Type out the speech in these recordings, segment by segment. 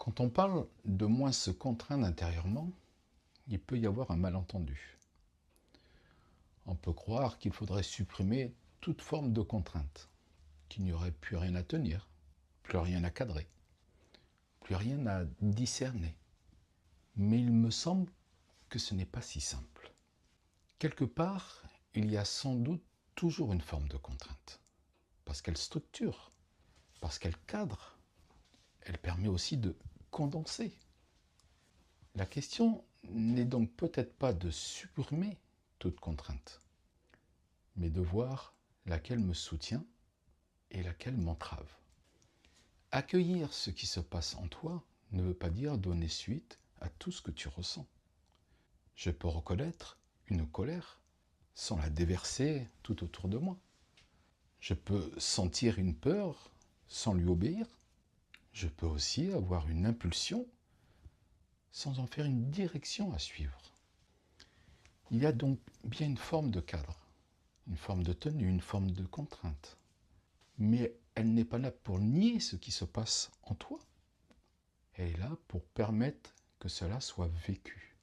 Quand on parle de moins se contraindre intérieurement, il peut y avoir un malentendu. On peut croire qu'il faudrait supprimer toute forme de contrainte, qu'il n'y aurait plus rien à tenir, plus rien à cadrer, plus rien à discerner. Mais il me semble que ce n'est pas si simple. Quelque part, il y a sans doute toujours une forme de contrainte, parce qu'elle structure, parce qu'elle cadre, elle permet aussi de condenser. La question n'est donc peut-être pas de supprimer toute contrainte, mais de voir laquelle me soutient et laquelle m'entrave. Accueillir ce qui se passe en toi ne veut pas dire donner suite à tout ce que tu ressens. Je peux reconnaître une colère sans la déverser tout autour de moi. Je peux sentir une peur sans lui obéir. Je peux aussi avoir une impulsion sans en faire une direction à suivre. Il y a donc bien une forme de cadre, une forme de tenue, une forme de contrainte. Mais elle n'est pas là pour nier ce qui se passe en toi. Elle est là pour permettre que cela soit vécu,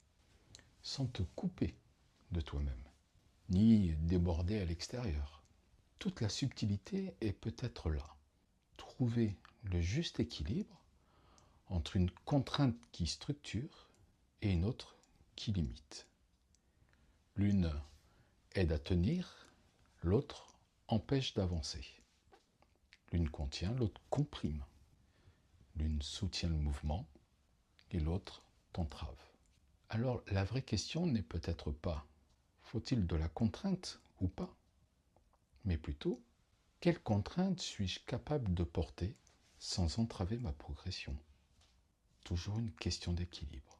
sans te couper de toi-même, ni déborder à l'extérieur. Toute la subtilité est peut-être là. Trouver le juste équilibre entre une contrainte qui structure et une autre qui limite. L'une aide à tenir, l'autre empêche d'avancer. L'une contient, l'autre comprime. L'une soutient le mouvement et l'autre t'entrave. Alors la vraie question n'est peut-être pas faut-il de la contrainte ou pas, mais plutôt quelle contrainte suis-je capable de porter sans entraver ma progression? Toujours une question d'équilibre.